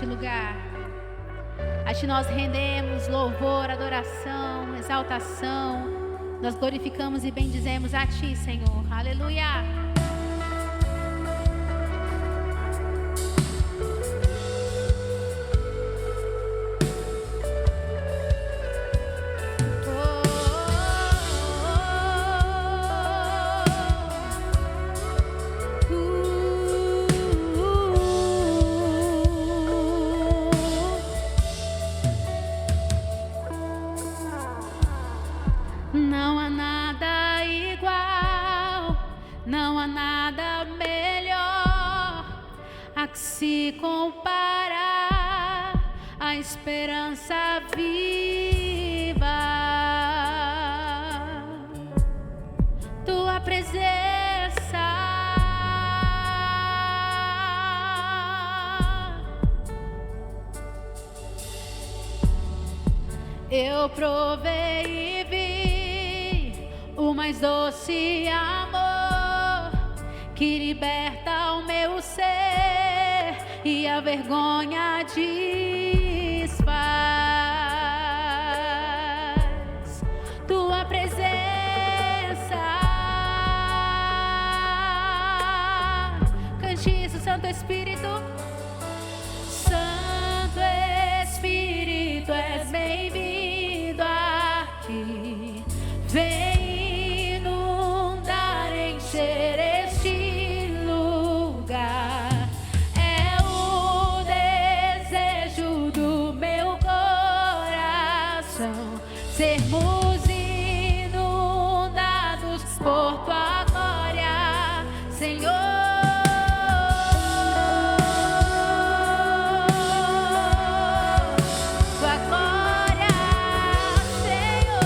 neste lugar. A Ti nós rendemos louvor, adoração, exaltação. Nós glorificamos e bendizemos a Ti, Senhor. Aleluia. Não há nada igual, não há nada melhor a que se comparar a esperança viva. Tua presença eu provei e vi o mais doce amor que liberta o meu ser e a vergonha desfaz. Tua presença, cante isso, Santo Espírito. Santo Espírito, és bem-vindo aqui. Vem inundar, encher este lugar. É o desejo do meu coração sermos inundados por Tua glória, Senhor. Tua glória, Senhor.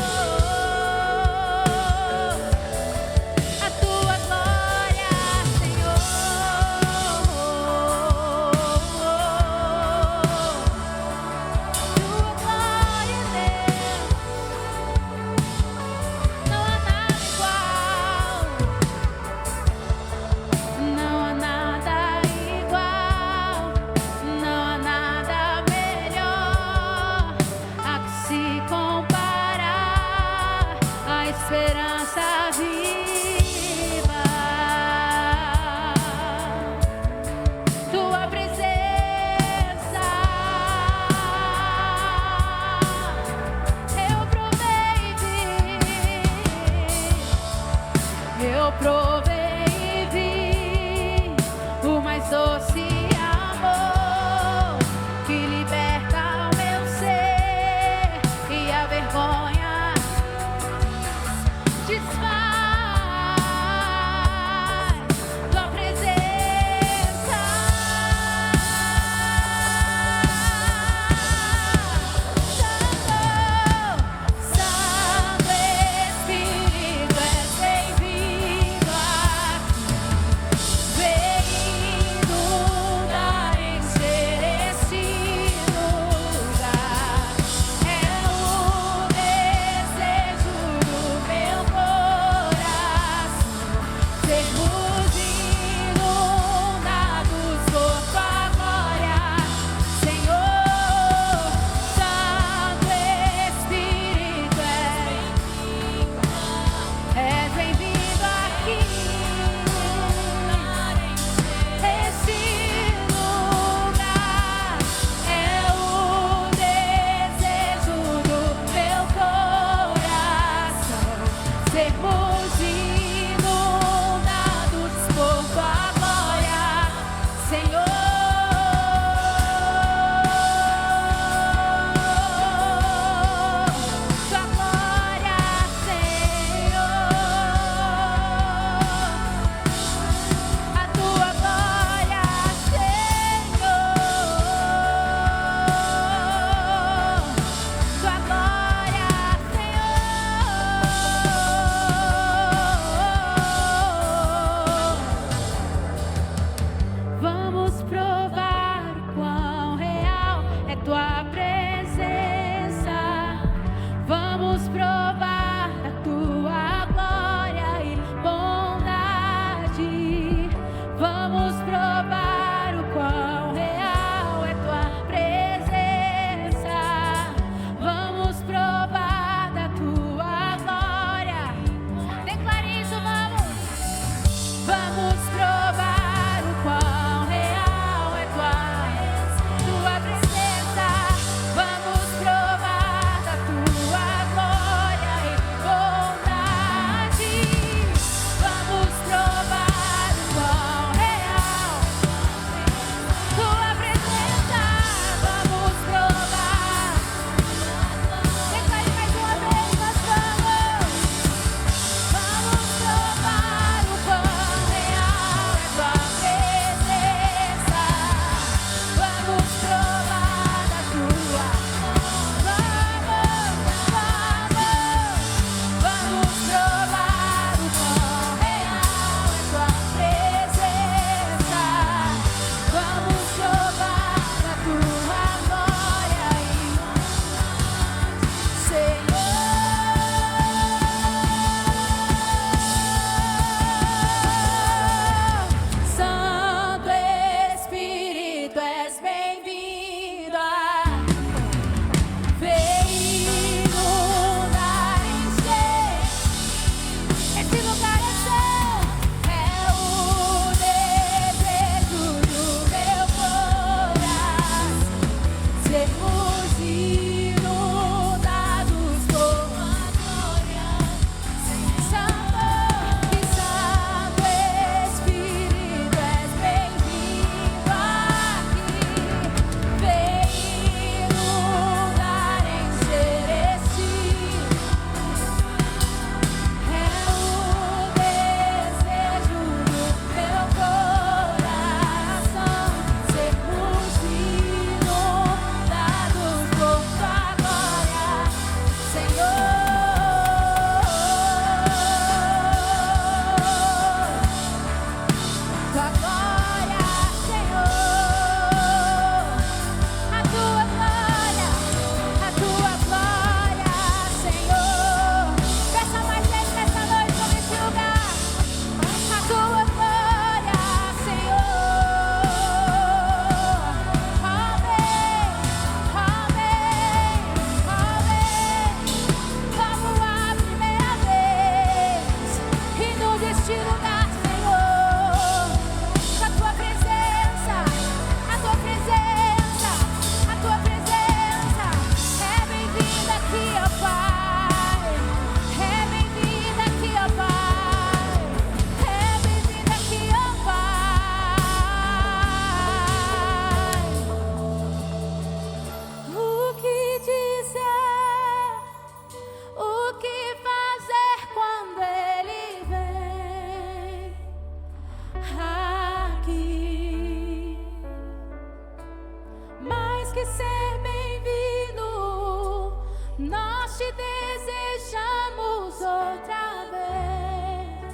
que ser bem-vindo, nós te desejamos outra vez.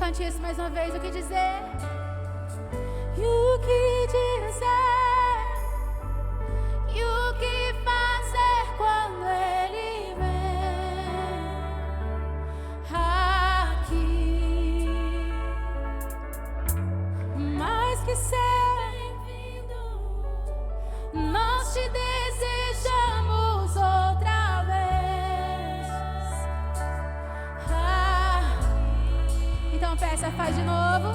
Cante isso mais uma vez, o que dizer? E o que dizer? E o que fazer quando Ele vem aqui? Mais que ser bem-vindo, nós te desejamos outra vez. Então peça, faz de novo.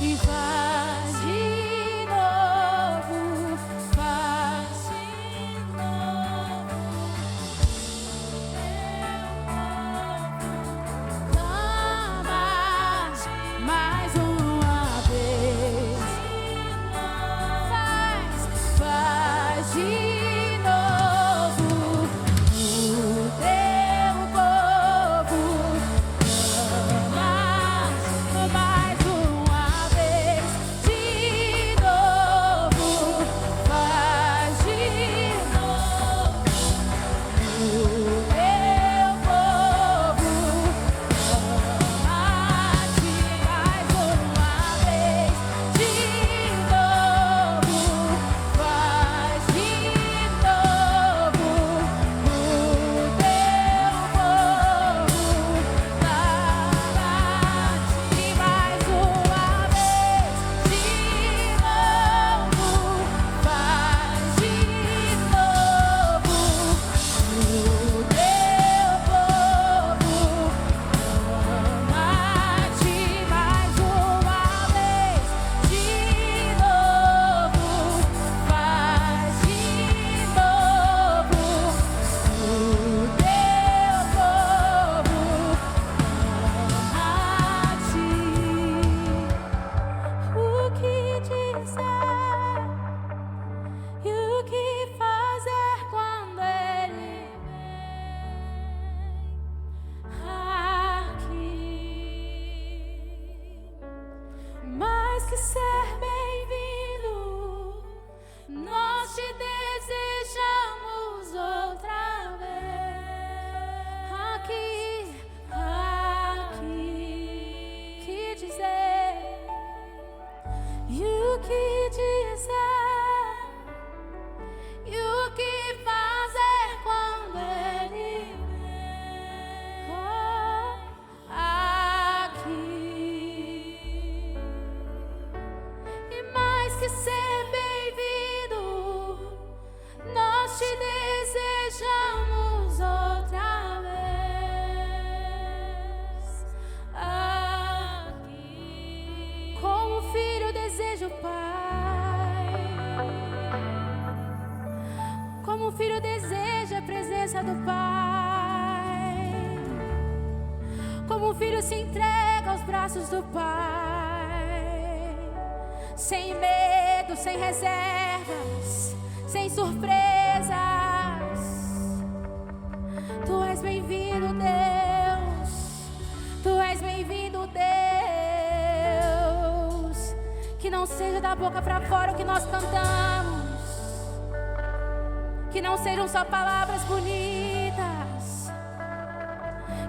E faz de novo, faz de novo. Clama mais uma vez. Faz de novo o teu povo. Clama mais uma vez. De novo, faz de novo o teu povo. Clama-te mais uma vez. De novo, faz de novo o teu povo. Clama-te mais uma vez. De novo, faz de novo o teu povo. Clama-te mais uma vez. De novo, faz de novo o teu povo. Clama-te. O que dizer e o que fazer quando Ele vem aqui? Mais que ser bem-vindo, nós te desejamos outra vez. Aqui, aqui. Que dizer? E o que dizer? E o que fazer quando Ele vem aqui? E mais que ser bem-vindo, nós te desejamos outra vez aqui. Como o filho deseja o pai, como o filho deseja a presença do pai, como o filho se entrega aos braços do pai, sem medo, sem reservas, sem surpresas. Tu és bem-vindo, Deus. Tu és bem-vindo, Deus. Que não seja da boca para fora o que nós cantamos, que não sejam só palavras bonitas,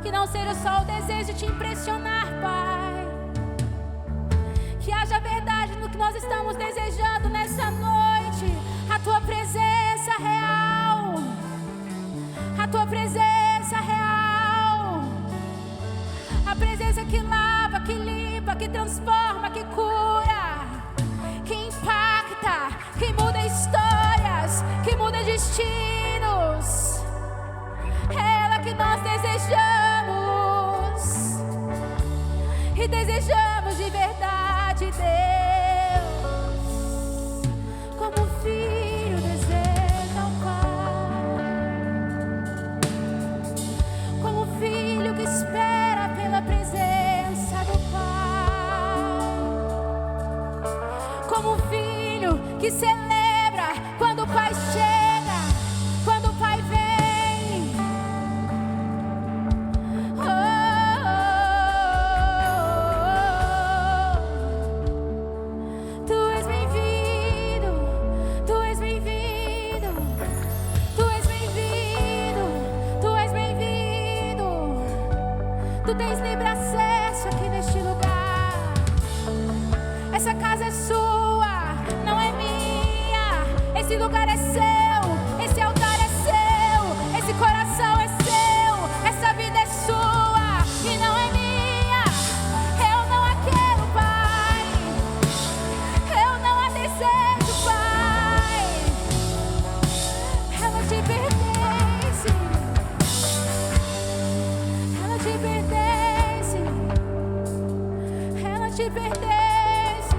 que não seja só o desejo de te impressionar, Pai. Que haja verdade no que nós estamos desejando nessa noite. A Tua presença real, a Tua presença real, a presença que lava, que limpa, que transforma, que cura, que impacta, que muda histórias, que muda destinos. É ela que nós desejamos e desejamos de verdade, Deus. Como o filho deseja o pai, como o filho que espera pela presença do pai, como o filho que celebra quando o pai chega, quando o pai vem. Tu és bem-vindo. Esse lugar é seu, esse altar é seu, esse coração é seu, essa vida é sua e não é minha. Eu não a quero, Pai. Eu não a desejo, Pai. Ela te pertence. Ela te pertence. Ela te pertence.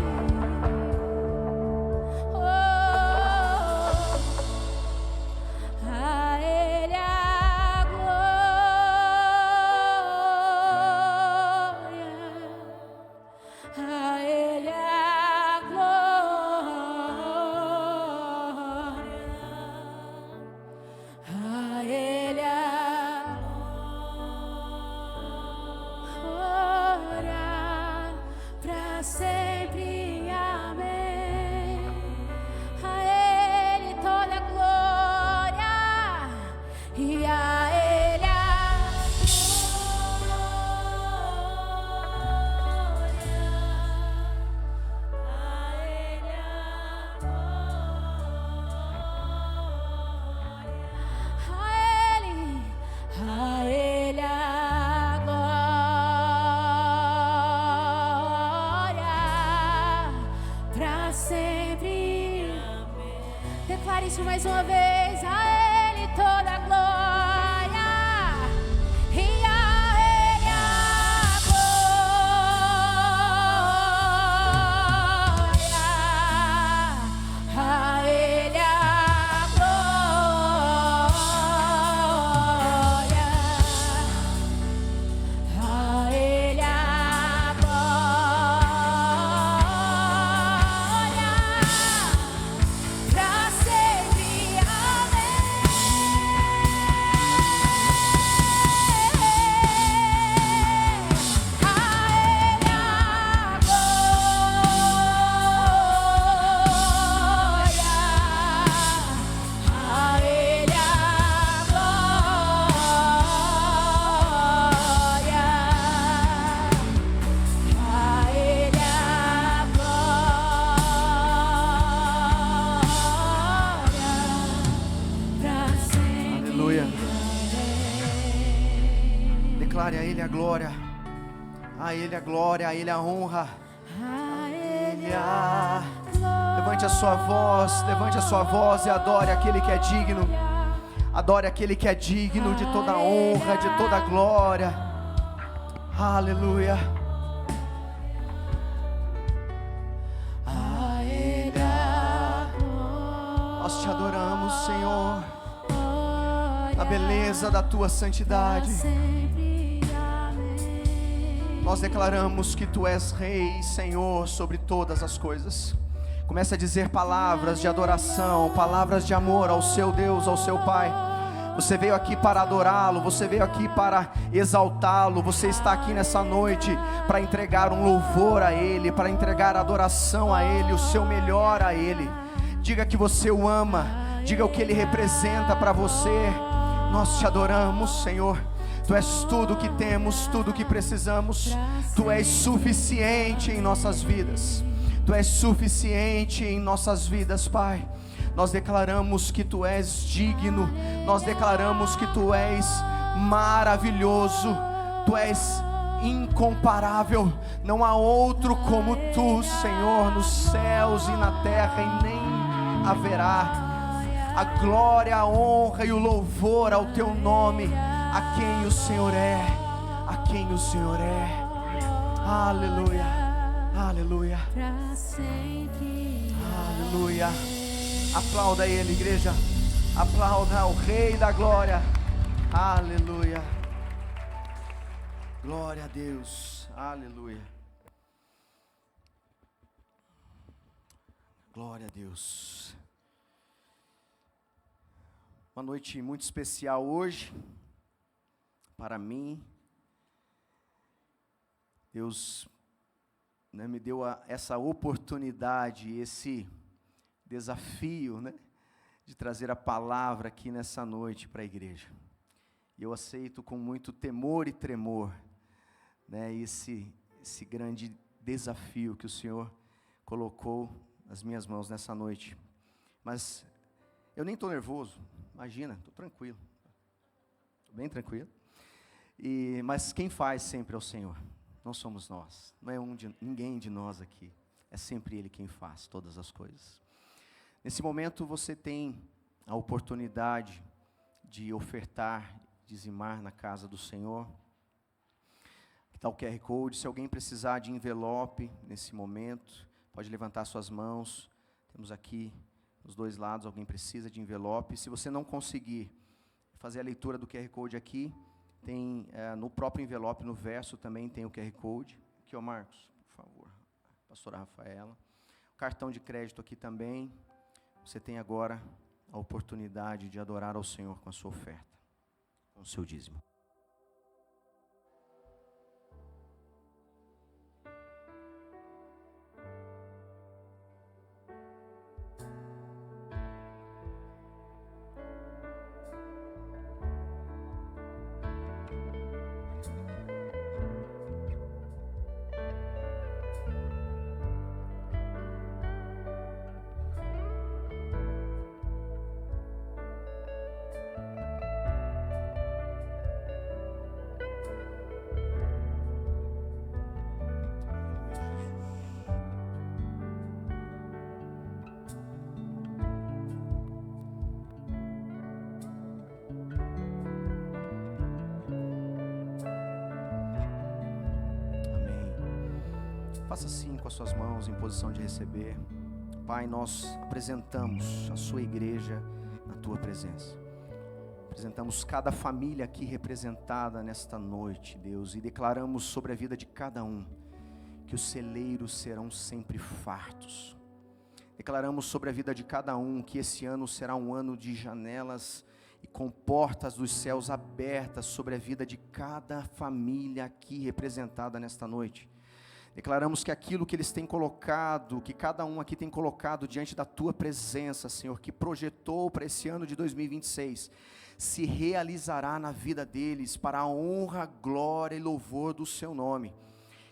Declare isso mais uma vez. A Ele toda a glória e a Ele a glória. A Ele a glória. A Ele a glória. Pra sempre, amém. Declare a Ele a glória, a Ele a glória, a Ele a honra, A Ele a... Levante a sua voz e adore aquele que é digno. Adore aquele que é digno de toda honra, de toda glória. Aleluia. A Ele a Nós te adoramos, Senhor, glória. na beleza da tua santidade. Sempre, amém. Nós declaramos que tu és Rei e Senhor sobre todas as coisas. Comece a dizer palavras de adoração, palavras de amor ao seu Deus, ao seu Pai. Você veio aqui para adorá-lo, você veio aqui para exaltá-lo, você está aqui nessa noite para entregar um louvor a Ele, para entregar adoração a Ele, o seu melhor a Ele. Diga que você o ama, diga o que Ele representa para você. Nós te adoramos, Senhor. Tu és tudo o que temos, tudo o que precisamos. Tu és suficiente em nossas vidas. Tu és suficiente em nossas vidas, Pai. Nós declaramos que Tu és digno. Nós declaramos que Tu és maravilhoso. Tu és incomparável. Não há outro como Tu, Senhor, nos céus e na terra, e nem haverá. A glória, a honra e o louvor ao Teu nome, a quem o Senhor é, a quem o Senhor é. Aleluia. Aleluia, Pra sempre. aleluia. Aplauda Ele, igreja. Aplauda o Rei da glória. Aleluia. Glória a Deus. Aleluia. Glória a Deus. Uma noite muito especial hoje para mim. Deus me deu essa oportunidade, esse desafio, de trazer a palavra aqui nessa noite para a igreja. E eu aceito com muito temor e tremor, esse grande desafio que o Senhor colocou nas minhas mãos nessa noite. Mas Eu nem estou nervoso, imagina, estou tranquilo. Estou bem tranquilo. Mas quem faz sempre é o Senhor, não somos nós. Não é ninguém de nós aqui. É sempre Ele quem faz todas as coisas. Nesse momento você tem a oportunidade de ofertar, dizimar na casa do Senhor. Aqui está o QR Code. Se alguém precisar de envelope nesse momento, pode levantar suas mãos. Temos aqui os dois lados, alguém precisa de envelope. Se você não conseguir fazer a leitura do QR Code aqui, tem no próprio envelope, no verso também tem o QR Code. Aqui, ó, Marcos, por favor. Pastora Rafaela. O cartão de crédito aqui também. Você tem agora a oportunidade de adorar ao Senhor com a sua oferta, com o seu dízimo. Faça assim com as suas mãos em posição de receber. Pai, nós apresentamos a sua igreja na tua presença. Apresentamos cada família aqui representada nesta noite, Deus, e declaramos sobre a vida de cada um que os celeiros serão sempre fartos. Declaramos sobre a vida de cada um que esse ano será um ano de janelas e com portas dos céus abertas sobre a vida de cada família aqui representada nesta noite. Declaramos que aquilo que eles têm colocado, que cada um aqui tem colocado diante da tua presença, Senhor, que projetou para esse ano de 2026, se realizará na vida deles para a honra, glória e louvor do seu nome.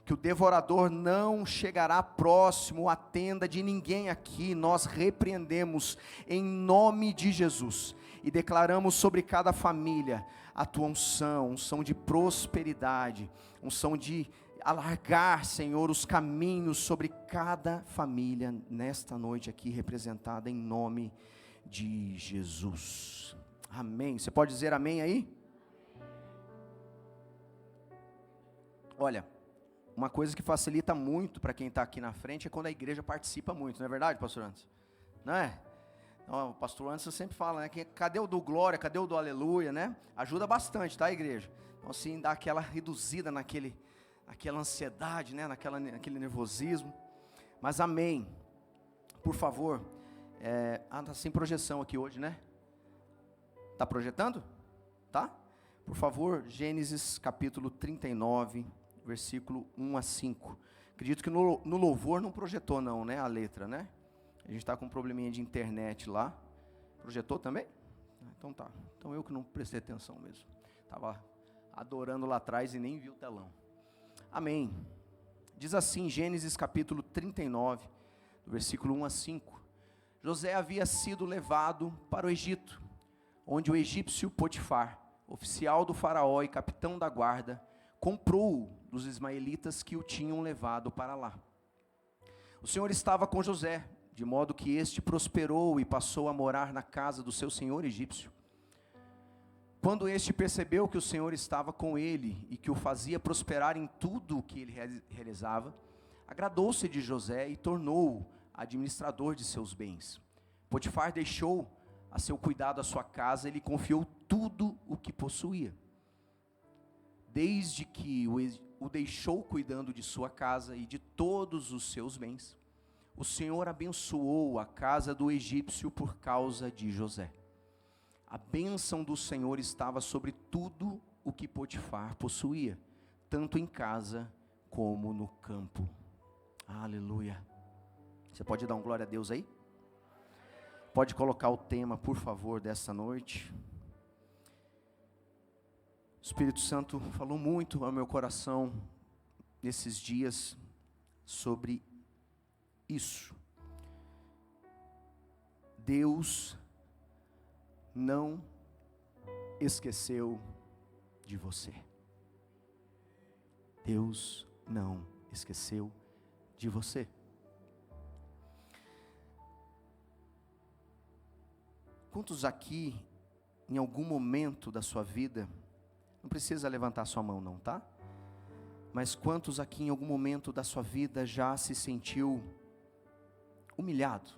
Que o devorador não chegará próximo à tenda de ninguém aqui, nós repreendemos em nome de Jesus e declaramos sobre cada família a tua unção de prosperidade, unção de alargar, Senhor, os caminhos sobre cada família nesta noite aqui representada em nome de Jesus. Amém. Você pode dizer amém aí? Olha, uma coisa que facilita muito para quem está aqui na frente é quando a igreja participa muito, não é verdade, pastor Anderson? Não é? Então, o pastor Anderson sempre fala, né? Cadê o do glória, cadê o do aleluia, né? Ajuda bastante, tá, igreja? Então, assim, dá aquela reduzida aquela ansiedade, né? Naquele nervosismo. Mas amém. Por favor. Tá sem projeção aqui hoje, né? Tá projetando? Tá? Por favor, Gênesis capítulo 39, versículo 1 a 5. Acredito que no louvor não projetou não, né? A letra, né? A gente está com um probleminha de internet lá. Projetou também? Então tá. Então eu que não prestei atenção mesmo. Estava adorando lá atrás e nem vi o telão. Amém. Diz assim, Gênesis capítulo 39, do versículo 1 a 5. José havia sido levado para o Egito, onde o egípcio Potifar, oficial do faraó e capitão da guarda, comprou-o dos ismaelitas que o tinham levado para lá. O Senhor estava com José, de modo que este prosperou e passou a morar na casa do seu senhor egípcio. Quando este percebeu que o Senhor estava com ele e que o fazia prosperar em tudo o que ele realizava, agradou-se de José e tornou-o administrador de seus bens. Potifar deixou a seu cuidado a sua casa e lhe confiou tudo o que possuía. Desde que o deixou cuidando de sua casa e de todos os seus bens, o Senhor abençoou a casa do egípcio por causa de José. A bênção do Senhor estava sobre tudo o que Potifar possuía, tanto em casa como no campo. Aleluia. Você pode dar um glória a Deus aí? Pode colocar o tema, por favor, dessa noite. O Espírito Santo falou muito ao meu coração nesses dias sobre isso. Deus não esqueceu de você. Deus não esqueceu de você. Quantos aqui, em algum momento da sua vida, não precisa levantar sua mão não, tá? Mas quantos aqui, em algum momento da sua vida, já se sentiu humilhado?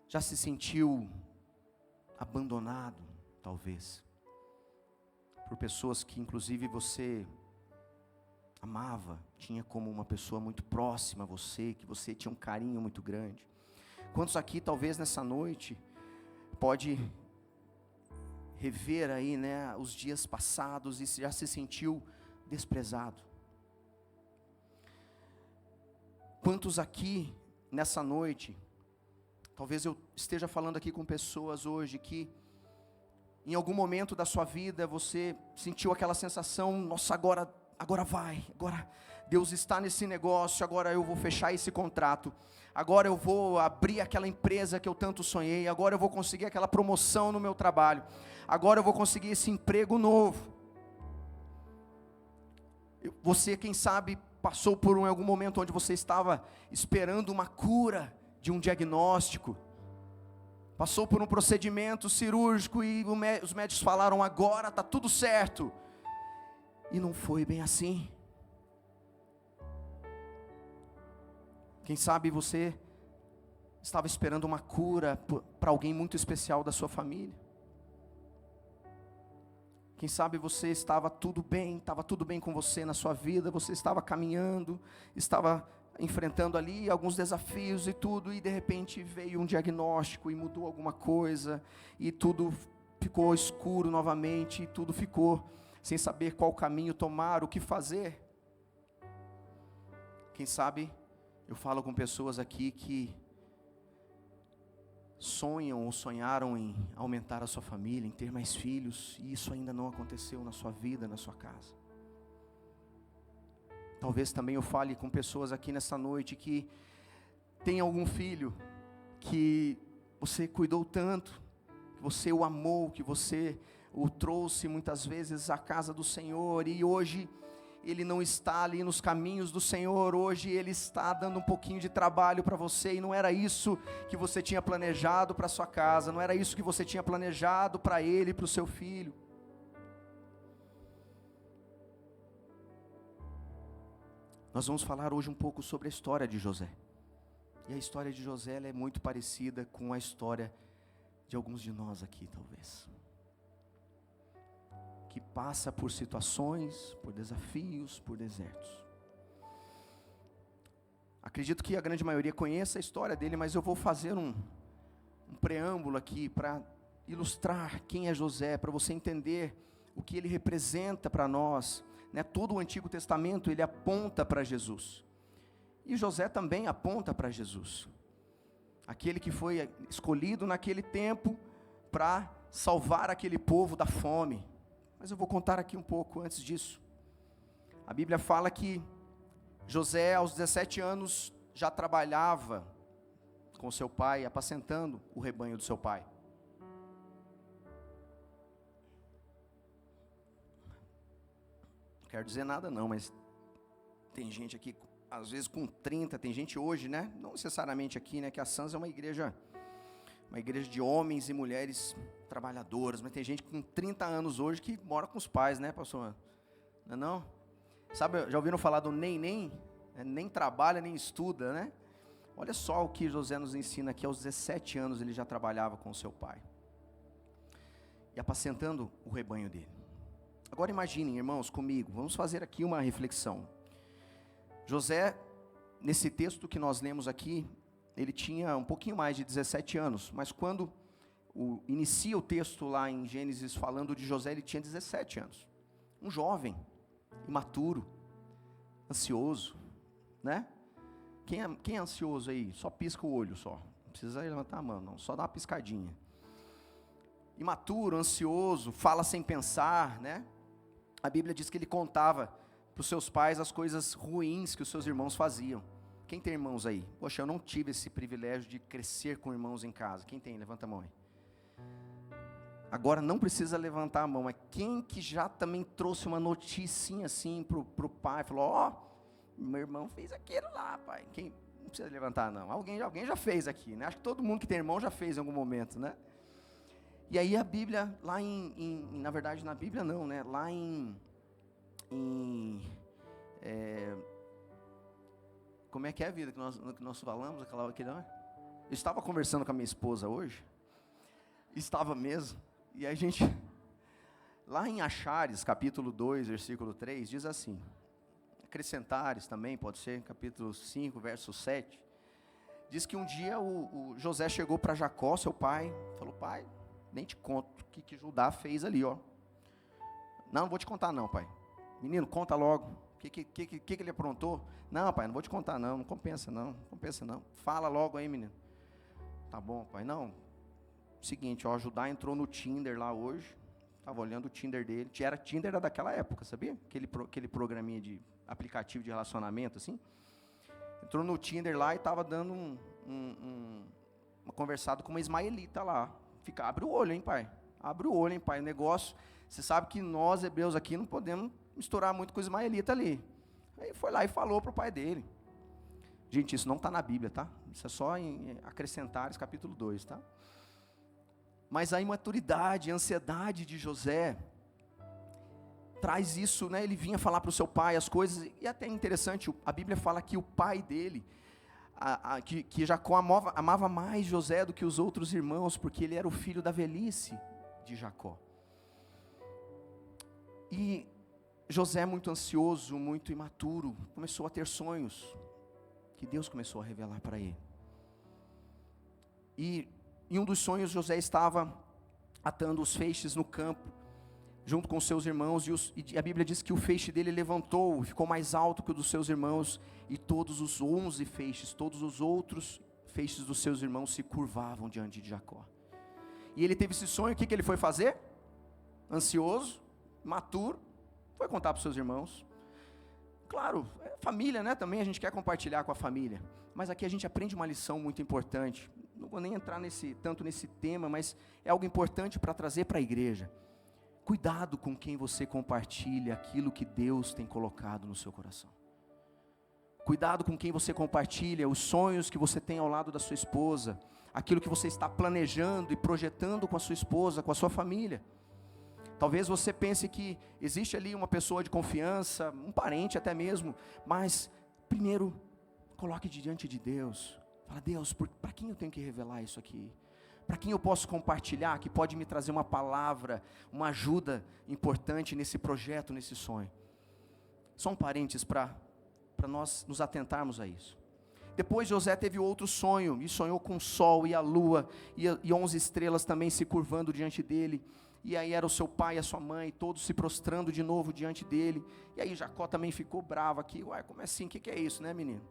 Já se sentiu abandonado, talvez, por pessoas que inclusive você amava, tinha como uma pessoa muito próxima a você, que você tinha um carinho muito grande. Quantos aqui, talvez nessa noite, pode rever aí, né, os dias passados e já se sentiu desprezado? Quantos aqui, nessa noite, talvez eu esteja falando aqui com pessoas hoje que em algum momento da sua vida você sentiu aquela sensação, nossa, agora Deus está nesse negócio, agora eu vou fechar esse contrato, agora eu vou abrir aquela empresa que eu tanto sonhei, agora eu vou conseguir aquela promoção no meu trabalho, agora eu vou conseguir esse emprego novo. Você, quem sabe, passou por algum momento onde você estava esperando uma cura de um diagnóstico, passou por um procedimento cirúrgico e os médicos falaram, agora está tudo certo, e não foi bem assim. Quem sabe você estava esperando uma cura para alguém muito especial da sua família. Quem sabe você estava tudo bem com você na sua vida, você estava caminhando, estava enfrentando ali alguns desafios e tudo, e de repente veio um diagnóstico e mudou alguma coisa, e tudo ficou escuro novamente, e tudo ficou sem saber qual caminho tomar, o que fazer. Quem sabe, eu falo com pessoas aqui que sonham ou sonharam em aumentar a sua família, em ter mais filhos, e isso ainda não aconteceu na sua vida, na sua casa. Talvez também eu fale com pessoas aqui nessa noite que tem algum filho que você cuidou tanto, que você o amou, que você o trouxe muitas vezes à casa do Senhor, e hoje ele não está ali nos caminhos do Senhor, hoje ele está dando um pouquinho de trabalho para você, e não era isso que você tinha planejado para sua casa, não era isso que você tinha planejado para ele, para o seu filho. Nós vamos falar hoje um pouco sobre a história de José, e a história de José ela é muito parecida com a história de alguns de nós aqui, talvez, que passa por situações, por desafios, por desertos. Acredito que a grande maioria conheça a história dele, mas eu vou fazer um preâmbulo aqui para ilustrar quem é José, para você entender o que ele representa para nós, né? Todo o Antigo Testamento ele aponta para Jesus, e José também aponta para Jesus, aquele que foi escolhido naquele tempo para salvar aquele povo da fome. Mas eu vou contar aqui um pouco antes disso. A Bíblia fala que José, aos 17 anos, já trabalhava com seu pai, apacentando o rebanho do seu pai. Não quero dizer nada não, mas tem gente aqui, às vezes com 30, tem gente hoje, né? Não necessariamente aqui, né? Que a Sans é uma igreja de homens e mulheres trabalhadoras, mas tem gente com 30 anos hoje que mora com os pais, né, pastor? Não é não? Sabe, já ouviram falar do nem? Nem trabalha, nem estuda, né? Olha só o que José nos ensina aqui, aos 17 anos ele já trabalhava com o seu pai, e apacentando o rebanho dele. Agora imaginem, irmãos, comigo, vamos fazer aqui uma reflexão. José, nesse texto que nós lemos aqui, ele tinha um pouquinho mais de 17 anos, mas quando inicia o texto lá em Gênesis falando de José, ele tinha 17 anos. Um jovem, imaturo, ansioso, né? Quem é ansioso aí? Só pisca o olho só, não precisa levantar a mão não, só dá uma piscadinha. Imaturo, ansioso, fala sem pensar, né? A Bíblia diz que ele contava para os seus pais as coisas ruins que os seus irmãos faziam. Quem tem irmãos aí? Poxa, eu não tive esse privilégio de crescer com irmãos em casa. Quem tem? Levanta a mão aí. Agora não precisa levantar a mão, mas quem que já também trouxe uma noticinha assim pro pai, falou, ó, meu irmão fez aquilo lá, pai. Quem? Não precisa levantar não, alguém já fez aqui, né? Acho que todo mundo que tem irmão já fez em algum momento, né? E aí a Bíblia, lá na verdade na Bíblia não, né? Lá como é que é a vida que nós falamos, aquela que não é? Eu estava conversando com a minha esposa hoje, estava mesmo, e a gente, lá em Achares, capítulo 2, versículo 3, diz assim, acrescentares também, pode ser, capítulo 5, verso 7, diz que um dia o José chegou para Jacó, seu pai, falou, pai, nem te conto o que Judá fez ali, ó. Não vou te contar não, pai. Menino, conta logo. O que ele aprontou? Não, pai, não vou te contar não, não compensa não. Fala logo aí, menino. Tá bom, pai. Não, seguinte, ó, Judá entrou no Tinder lá hoje. Estava olhando o Tinder dele. Era Tinder daquela época, sabia? Aquele programinha de aplicativo de relacionamento, assim. Entrou no Tinder lá e estava dando uma conversada com uma ismaelita lá. Abre o olho, hein, pai? Abre o olho, hein, pai? O negócio, você sabe que nós, hebreus aqui, não podemos misturar muito com o ismaelita ali. Aí foi lá e falou para o pai dele. Gente, isso não está na Bíblia, tá? Isso é só em Acrescentares, capítulo 2, tá? Mas a imaturidade, a ansiedade de José traz isso, né? Ele vinha falar para o seu pai as coisas, e até interessante, a Bíblia fala que o pai dele, que Jacó amava mais José do que os outros irmãos, porque ele era o filho da velhice de Jacó. E José, muito ansioso, muito imaturo, começou a ter sonhos, que Deus começou a revelar para ele. E em um dos sonhos, José estava atando os feixes no campo, junto com seus irmãos, e a Bíblia diz que o feixe dele levantou, ficou mais alto que o dos seus irmãos, e todos os 11 feixes, todos os outros feixes dos seus irmãos se curvavam diante de Jacó. E ele teve esse sonho, o que ele foi fazer? Ansioso, maturo, foi contar para os seus irmãos. Claro, é família, né? Também a gente quer compartilhar com a família, mas aqui a gente aprende uma lição muito importante. Não vou nem entrar tanto nesse tema, mas é algo importante para trazer para a igreja. Cuidado com quem você compartilha aquilo que Deus tem colocado no seu coração. Cuidado com quem você compartilha os sonhos que você tem ao lado da sua esposa, aquilo que você está planejando e projetando com a sua esposa, com a sua família. Talvez você pense que existe ali uma pessoa de confiança, um parente até mesmo, mas primeiro coloque diante de Deus. Fala, Deus, para quem eu tenho que revelar isso aqui? Para quem eu posso compartilhar, que pode me trazer uma palavra, uma ajuda importante nesse projeto, nesse sonho. Só um parênteses para nós nos atentarmos a isso. Depois José teve outro sonho, e sonhou com o sol e a lua, e 11 estrelas também se curvando diante dele. E aí era o seu pai e a sua mãe, todos se prostrando de novo diante dele. E aí Jacó também ficou bravo aqui. Uai, como é assim? O que é isso, né, menino?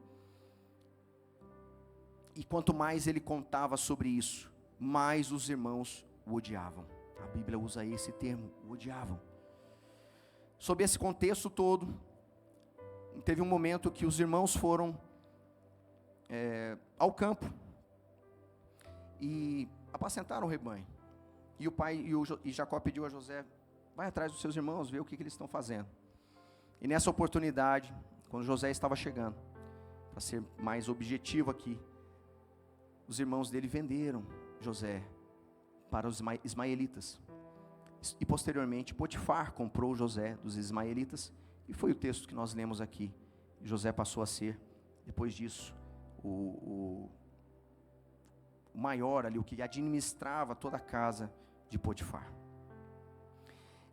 E quanto mais ele contava sobre isso, mais os irmãos o odiavam. A Bíblia usa esse termo, o odiavam. Sob esse contexto todo, teve um momento que os irmãos foram ao campo e apacentaram o rebanho. E o pai e Jacó pediu a José, vai atrás dos seus irmãos, ver o que eles estão fazendo. E nessa oportunidade, quando José estava chegando, para ser mais objetivo aqui, os irmãos dele venderam José para os ismaelitas. E posteriormente Potifar comprou José dos ismaelitas, e foi o texto que nós lemos aqui. José passou a ser, depois disso, o maior ali, o que administrava toda a casa de Potifar.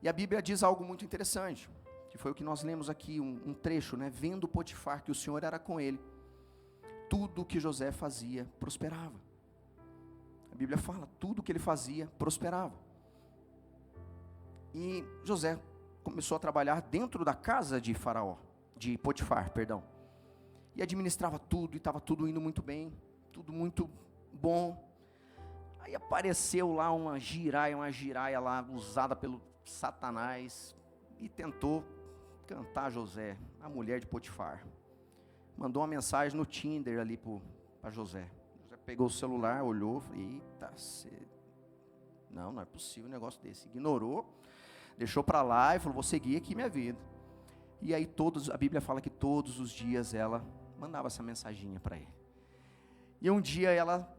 E a Bíblia diz algo muito interessante, que foi o que nós lemos aqui, um trecho, né? Vendo Potifar que o Senhor era com ele, tudo que José fazia prosperava. A Bíblia fala, tudo que ele fazia prosperava. E José começou a trabalhar dentro da casa de Potifar, perdão. E administrava tudo, e estava tudo indo muito bem, tudo muito bom. Aí apareceu lá uma giraia lá, usada pelo Satanás, e tentou cantar José, a mulher de Potifar. mandou uma mensagem no Tinder ali para José. José pegou o celular, olhou, falou, eita, não é possível um negócio desse. Ignorou, deixou para lá e falou, vou seguir aqui minha vida. E aí a Bíblia fala que todos os dias ela mandava essa mensaginha para ele. E um dia ela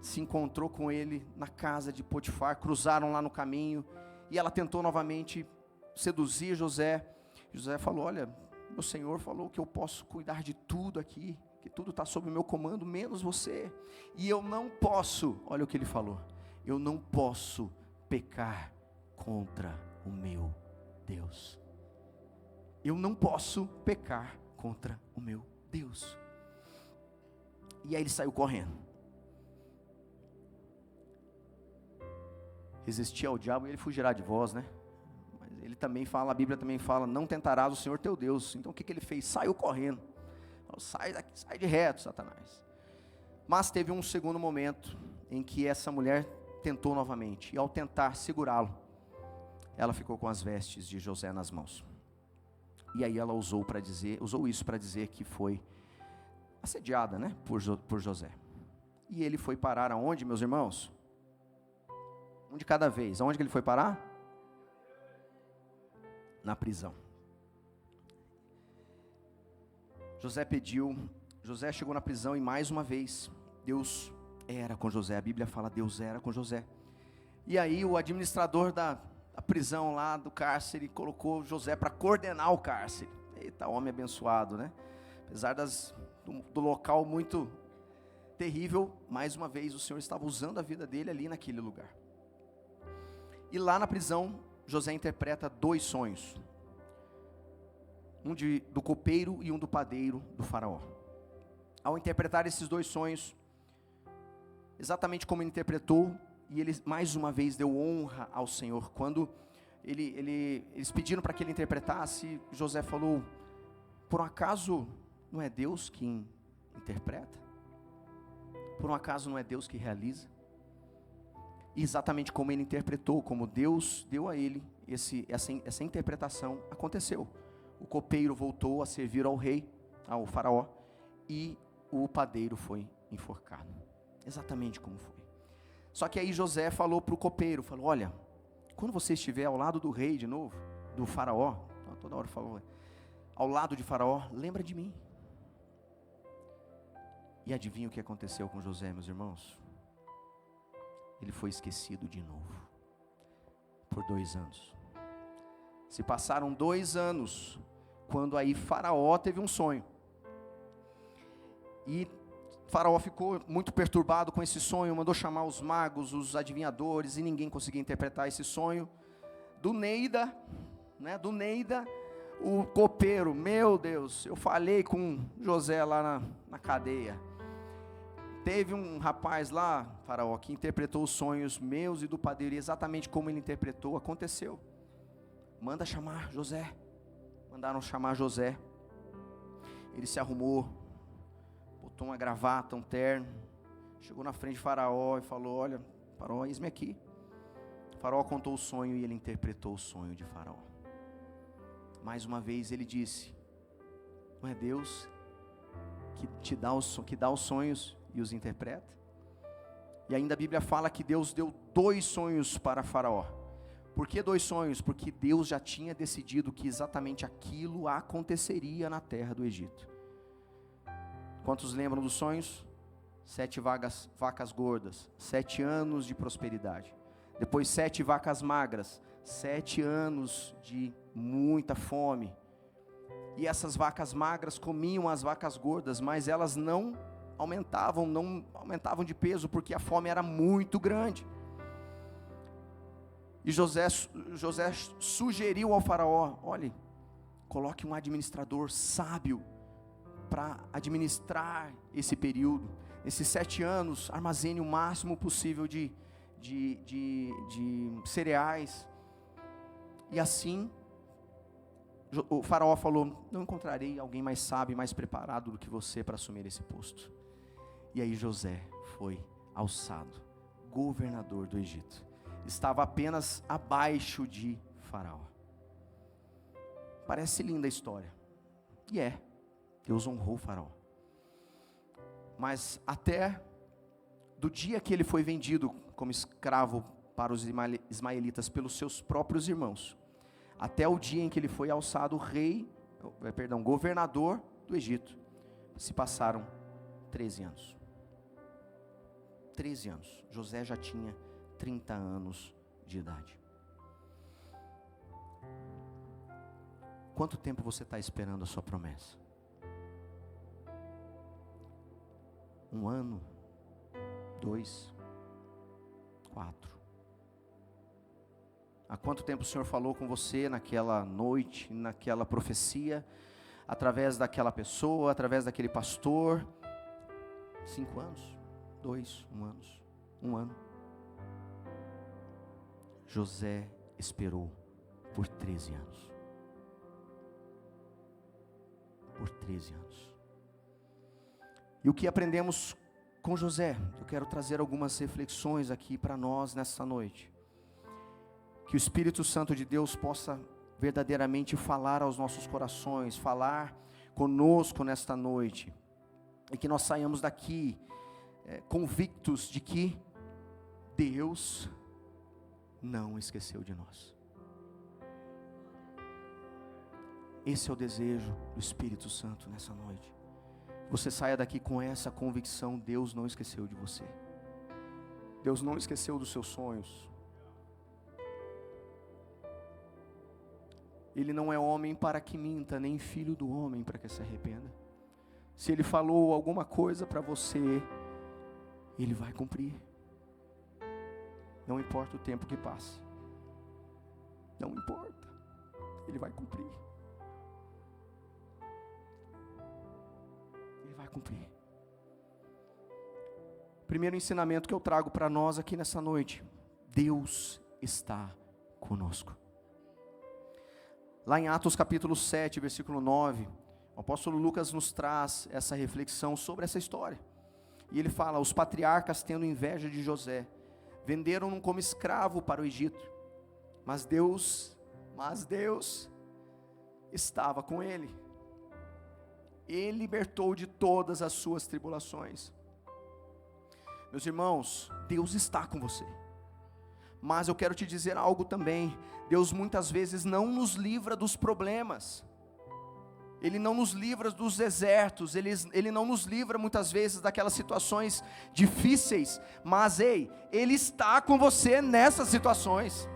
se encontrou com ele na casa de Potifar, cruzaram lá no caminho, e ela tentou novamente seduzir José. José falou, olha, meu Senhor falou que eu posso cuidar de tudo aqui, que tudo está sob o meu comando, menos você. E eu não posso, olha o que ele falou, eu não posso pecar contra o meu Deus. Eu não posso pecar contra o meu Deus. E aí ele saiu correndo. Resistir ao diabo e ele fugirá de vós, né? Mas ele também fala, a Bíblia também fala, não tentarás o Senhor teu Deus. Então o que ele fez? Saiu correndo. Falou, sai daqui, sai de reto, Satanás. Mas teve um segundo momento em que essa mulher tentou novamente. E ao tentar segurá-lo, ela ficou com as vestes de José nas mãos. E aí ela usou isso para dizer que foi assediada, né, por José. E ele foi parar aonde, meus irmãos? Um de cada vez. Aonde que ele foi parar? Na prisão. José chegou na prisão e mais uma vez, Deus era com José. A Bíblia fala, Deus era com José. E aí o administrador da prisão lá do cárcere colocou José para coordenar o cárcere. Eita, homem abençoado, né? Apesar do local muito terrível, mais uma vez o Senhor estava usando a vida dele ali naquele lugar. E lá na prisão, José interpreta 2 sonhos. Um do copeiro e um do padeiro do faraó. Ao interpretar esses 2 sonhos, exatamente como ele interpretou, e ele mais uma vez deu honra ao Senhor. Quando eles pediram para que ele interpretasse, José falou, por um acaso não é Deus quem interpreta? Por um acaso não é Deus que realiza? E exatamente como ele interpretou, como Deus deu a ele essa interpretação, aconteceu. O copeiro voltou a servir ao rei, ao faraó, e o padeiro foi enforcado. Exatamente como foi. Só que aí José falou para o copeiro, falou, olha, quando você estiver ao lado do rei de novo, do faraó, toda hora falou, ao lado de faraó, lembra de mim. E adivinha o que aconteceu com José, meus irmãos? Ele foi esquecido de novo, por 2 anos. Se passaram 2 anos, quando aí faraó teve um sonho. E faraó ficou muito perturbado com esse sonho, mandou chamar os magos, os adivinhadores, e ninguém conseguia interpretar esse sonho. Do Neida, o copeiro, meu Deus, eu falei com José lá na cadeia. Teve um rapaz lá, faraó, que interpretou os sonhos meus e do padeiro, e exatamente como ele interpretou, aconteceu. Manda chamar José. Mandaram chamar José. Ele se arrumou, botou uma gravata, um terno, chegou na frente de faraó e falou, olha, faraó, eis-me aqui. O faraó contou o sonho e ele interpretou o sonho de faraó. Mais uma vez ele disse, não é Deus que dá os sonhos e os interpreta? E ainda a Bíblia fala que Deus deu 2 sonhos para faraó. Por que 2 sonhos? Porque Deus já tinha decidido que exatamente aquilo aconteceria na terra do Egito. Quantos lembram dos sonhos? 7 vacas gordas, 7 anos de prosperidade. Depois 7 vacas magras, 7 anos de muita fome. E essas vacas magras comiam as vacas gordas, mas elas não aumentavam de peso, porque a fome era muito grande. E José sugeriu ao faraó, olhe, coloque um administrador sábio para administrar esse período. Esses 7 anos, armazene o máximo possível de cereais. E assim, o faraó falou, não encontrarei alguém mais sábio, mais preparado do que você para assumir esse posto. E aí José foi alçado, governador do Egito. Estava apenas abaixo de faraó. Parece linda a história. E Deus honrou o faraó. Mas até do dia que ele foi vendido como escravo para os ismaelitas pelos seus próprios irmãos, até o dia em que ele foi alçado governador do Egito, se passaram 13 anos. 13 anos. José já tinha 30 anos de idade. Quanto tempo você está esperando a sua promessa? 1 ano? 2? 4? Há quanto tempo o Senhor falou com você naquela noite, naquela profecia, através daquela pessoa, através daquele pastor? 5 anos? 2? 1 ano? José esperou por 13 anos. Por 13 anos. E o que aprendemos com José? Eu quero trazer algumas reflexões aqui para nós nessa noite. Que o Espírito Santo de Deus possa verdadeiramente falar aos nossos corações, falar conosco nesta noite. E que nós saiamos daqui convictos de que Deus não esqueceu de nós. Esse é o desejo do Espírito Santo nessa noite. Você saia daqui com essa convicção: Deus não esqueceu de você. Deus não esqueceu dos seus sonhos. Ele não é homem para que minta, nem filho do homem para que se arrependa. Se Ele falou alguma coisa para você, Ele vai cumprir. Não importa o tempo que passe. Não importa. Ele vai cumprir. Ele vai cumprir. Primeiro ensinamento que eu trago para nós aqui nessa noite: Deus está conosco. Lá em Atos capítulo 7, versículo 9, o apóstolo Lucas nos traz essa reflexão sobre essa história. E ele fala: os patriarcas, tendo inveja de José, venderam-no como escravo para o Egito. Mas Deus estava com ele. Ele libertou de todas as suas tribulações. Meus irmãos, Deus está com você. Mas eu quero te dizer algo também: Deus muitas vezes não nos livra dos problemas. Ele não nos livra dos desertos, Ele não nos livra muitas vezes daquelas situações difíceis, mas Ele está com você nessas situações.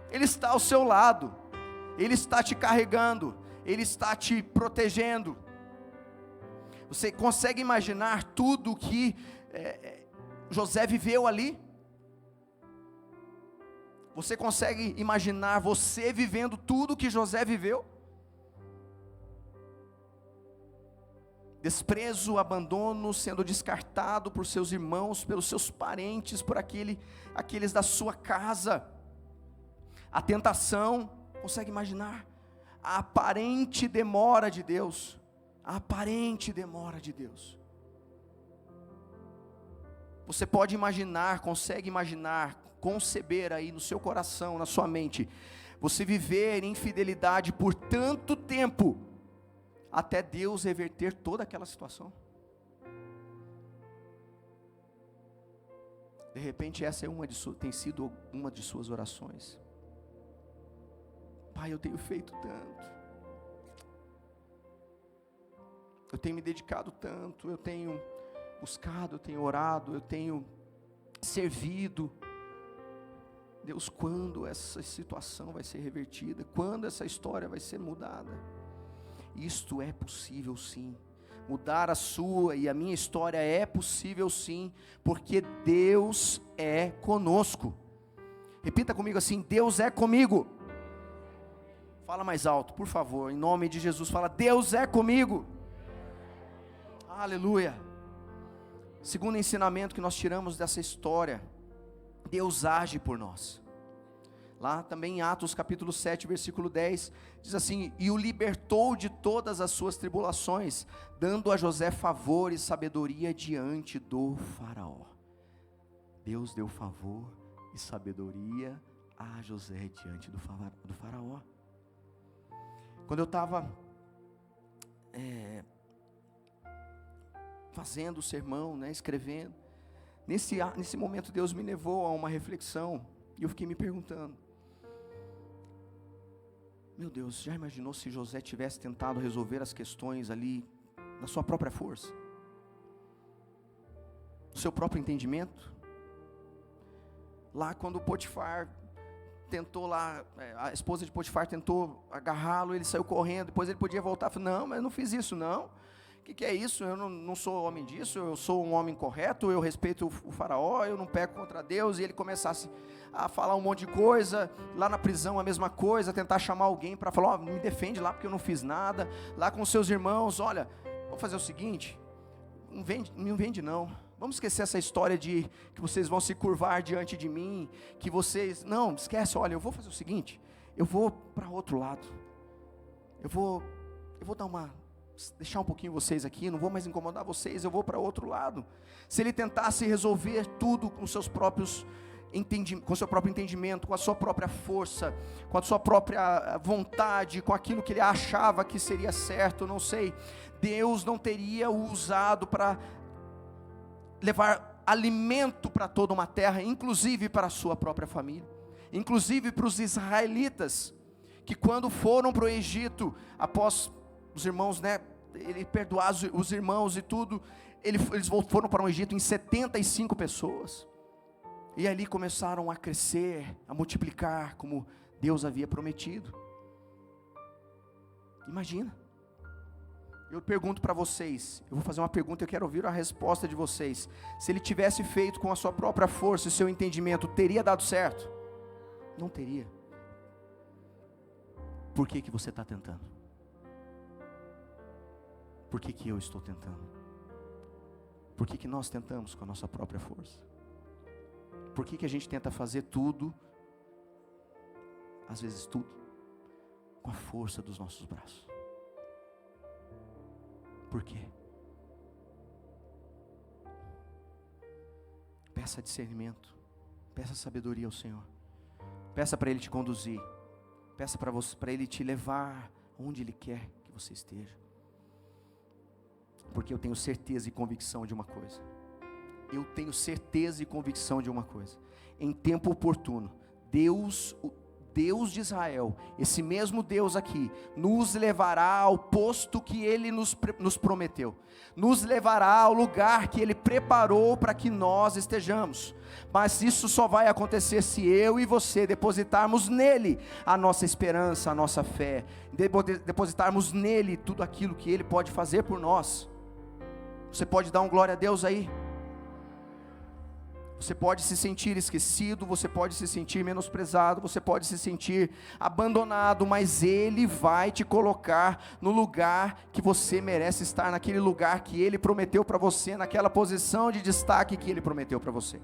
Ele está ao seu lado, Ele está te carregando, Ele está te protegendo. Você consegue imaginar tudo que José viveu ali? Você consegue imaginar você vivendo tudo que José viveu? Desprezo, abandono, sendo descartado por seus irmãos, pelos seus parentes, por aqueles da sua casa. A tentação, consegue imaginar? A aparente demora de Deus. A aparente demora de Deus. Você pode imaginar, consegue imaginar, conceber aí no seu coração, na sua mente, você viver em infidelidade por tanto tempo, até Deus reverter toda aquela situação? De repente essa tem sido uma de suas orações. Pai, eu tenho feito tanto, eu tenho me dedicado tanto, eu tenho buscado, eu tenho orado, eu tenho servido. Deus, quando essa situação vai ser revertida? Quando essa história vai ser mudada? Isto é possível sim. Mudar a sua e a minha história é possível sim, porque Deus é conosco. Repita comigo assim: Deus é comigo. Fala mais alto, por favor, em nome de Jesus. Fala: Deus é comigo. Aleluia. Segundo ensinamento que nós tiramos dessa história: Deus age por nós. Lá também em Atos capítulo 7, versículo 10, diz assim: e o libertou de todas as suas tribulações, dando a José favor e sabedoria diante do faraó. Deus deu favor e sabedoria a José diante do faraó. Quando eu estava fazendo o sermão, né, escrevendo. Nesse momento Deus me levou a uma reflexão, e eu fiquei me perguntando, meu Deus, já imaginou se José tivesse tentado resolver as questões ali, na sua própria força? No seu próprio entendimento? Lá quando Potifar tentou lá, a esposa de Potifar tentou agarrá-lo, ele saiu correndo, depois ele podia voltar, falou, não, mas eu não fiz isso não, o que é isso, eu não sou homem disso, eu sou um homem correto, eu respeito o faraó, eu não peco contra Deus, e ele começasse a falar um monte de coisa, lá na prisão a mesma coisa, tentar chamar alguém para falar, me defende lá porque eu não fiz nada, lá com seus irmãos, olha, vamos fazer o seguinte, não vende não, vamos esquecer essa história de que vocês vão se curvar diante de mim, que vocês, não, esquece, olha, eu vou fazer o seguinte, eu vou para outro lado, eu vou deixar um pouquinho vocês aqui, não vou mais incomodar vocês, eu vou para outro lado. Se ele tentasse resolver tudo com seus próprios com o seu próprio entendimento, com a sua própria força, com a sua própria vontade, com aquilo que ele achava que seria certo, não sei, Deus não teria o usado para levar alimento para toda uma terra, inclusive para a sua própria família, inclusive para os israelitas, que quando foram para o Egito, após os irmãos, né, ele perdoar os irmãos e tudo, eles foram para o Egito em 75 pessoas, e ali começaram a crescer, a multiplicar, como Deus havia prometido. Imagina, eu pergunto para vocês, eu vou fazer uma pergunta, eu quero ouvir a resposta de vocês, se ele tivesse feito com a sua própria força e seu entendimento, teria dado certo? Não teria. Por que você está tentando? Por que eu estou tentando? Por que nós tentamos com a nossa própria força? Por que a gente tenta fazer tudo, às vezes tudo, com a força dos nossos braços? Por quê? Peça discernimento, peça sabedoria ao Senhor, peça para Ele te conduzir, peça para Ele te levar onde Ele quer que você esteja. Porque eu tenho certeza e convicção de uma coisa. Eu tenho certeza e convicção de uma coisa. Em tempo oportuno, Deus, o Deus de Israel, esse mesmo Deus aqui, nos levará ao posto que Ele nos prometeu. Nos levará ao lugar que Ele preparou para que nós estejamos. Mas isso só vai acontecer se eu e você depositarmos nele a nossa esperança, a nossa fé. Depositarmos nele tudo aquilo que Ele pode fazer por nós. Você pode dar um glória a Deus aí? Você pode se sentir esquecido, você pode se sentir menosprezado, você pode se sentir abandonado, mas Ele vai te colocar no lugar que você merece estar, naquele lugar que Ele prometeu para você, naquela posição de destaque que Ele prometeu para você.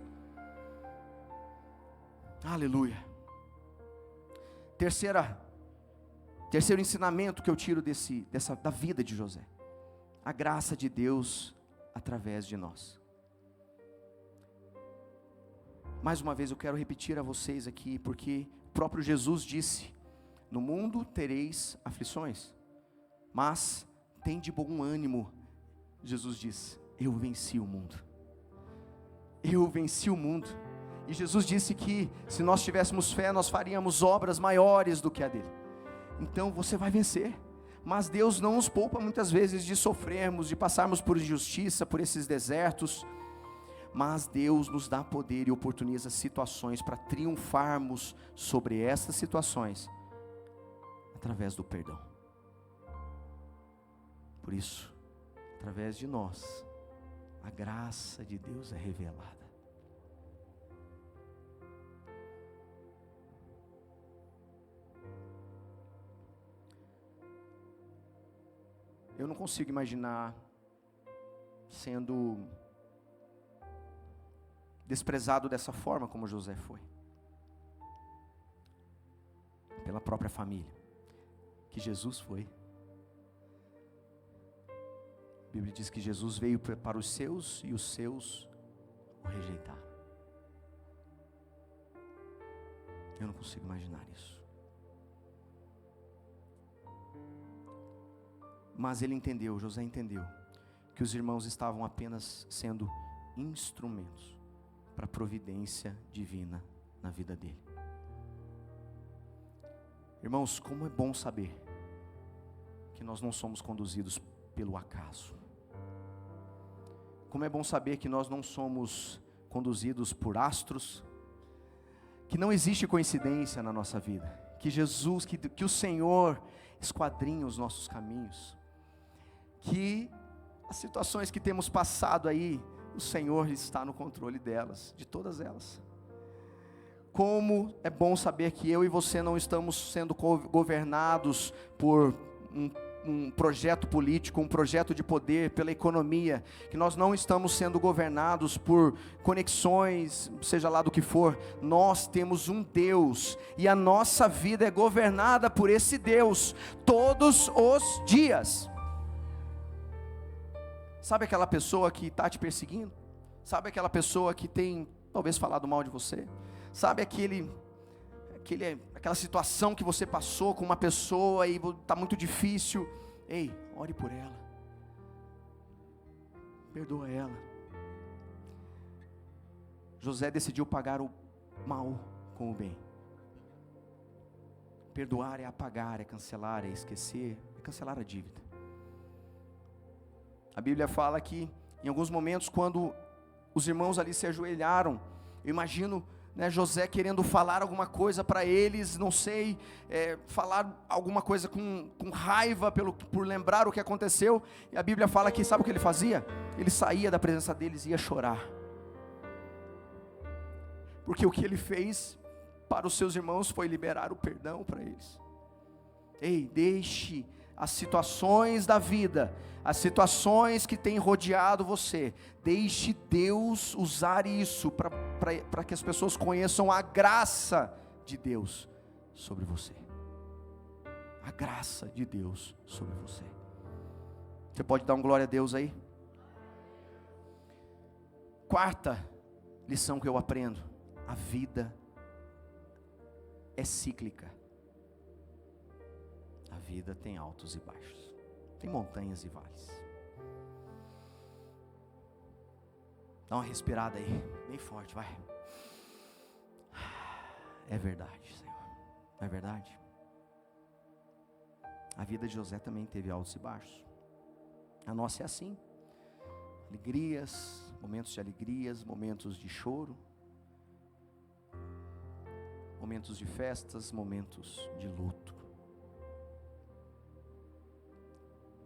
Aleluia. Terceiro ensinamento que eu tiro da vida de José: a graça de Deus através de nós. Mais uma vez eu quero repetir a vocês aqui, porque o próprio Jesus disse: no mundo tereis aflições, mas tem de bom ânimo. Jesus disse: eu venci o mundo. Eu venci o mundo. E Jesus disse que se nós tivéssemos fé, nós faríamos obras maiores do que a dele. Então você vai vencer. Mas Deus não nos poupa muitas vezes de sofrermos, de passarmos por injustiça, por esses desertos. Mas Deus nos dá poder e oportuniza situações para triunfarmos sobre essas situações, através do perdão. Por isso, através de nós, a graça de Deus é revelada. Eu não consigo imaginar sendo desprezado dessa forma como José foi, pela própria família, que Jesus foi. A Bíblia diz que Jesus veio para os seus e os seus o rejeitaram. Eu não consigo imaginar isso. Mas ele entendeu, José entendeu, que os irmãos estavam apenas sendo instrumentos para a providência divina na vida dele. Irmãos, como é bom saber que nós não somos conduzidos pelo acaso. Como é bom saber que nós não somos conduzidos por astros, que não existe coincidência na nossa vida, que Jesus, que o Senhor esquadrinha os nossos caminhos, que as situações que temos passado aí, o Senhor está no controle delas, de todas elas. Como é bom saber que eu e você não estamos sendo governados por um projeto político, um projeto de poder, pela economia, que nós não estamos sendo governados por conexões, seja lá do que for. Nós temos um Deus, e a nossa vida é governada por esse Deus, todos os dias. Sabe aquela pessoa que está te perseguindo? Sabe aquela pessoa que tem, talvez, falado mal de você? Sabe aquela situação que você passou com uma pessoa e está muito difícil? Ei, ore por ela. Perdoa ela. José decidiu pagar o mal com o bem. Perdoar é apagar, é cancelar, é esquecer, é cancelar a dívida. A Bíblia fala que em alguns momentos, quando os irmãos ali se ajoelharam, eu imagino, José querendo falar alguma coisa para eles, não sei, falar alguma coisa com raiva por lembrar o que aconteceu. E a Bíblia fala que, sabe o que ele fazia? Ele saía da presença deles e ia chorar, porque o que ele fez para os seus irmãos foi liberar o perdão para eles. Ei, deixe as situações da vida, as situações que têm rodeado você, deixe Deus usar isso para que as pessoas conheçam a graça de Deus sobre você. A graça de Deus sobre você. Você pode dar um glória a Deus aí? Quarta lição que eu aprendo: a vida é cíclica. A vida tem altos e baixos, tem montanhas e vales. Dá uma respirada aí, bem forte, vai. É verdade, Senhor, não é verdade? A vida de José também teve altos e baixos. A nossa é assim: alegrias, momentos de choro, momentos de festas, momentos de luto,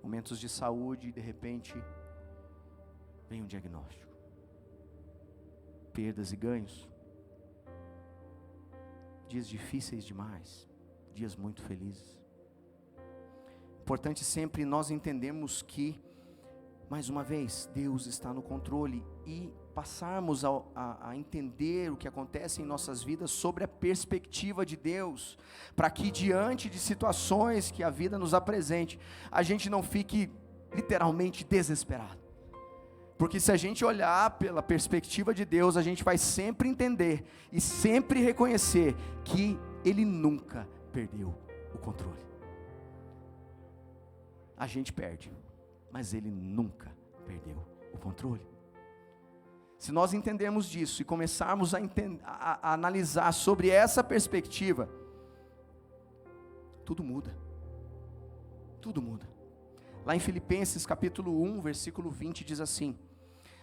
momentos de saúde, e de repente vem um diagnóstico, perdas e ganhos, dias difíceis demais, dias muito felizes. Importante sempre nós entendemos que, mais uma vez, Deus está no controle, e passarmos a entender o que acontece em nossas vidas sobre a perspectiva de Deus, para que diante de situações que a vida nos apresente, a gente não fique literalmente desesperado. Porque se a gente olhar pela perspectiva de Deus, a gente vai sempre entender e sempre reconhecer que Ele nunca perdeu o controle. A gente perde, mas Ele nunca perdeu o controle. Se nós entendermos disso e começarmos a analisar sobre essa perspectiva, tudo muda. Tudo muda. Lá em Filipenses capítulo 1, versículo 20 diz assim: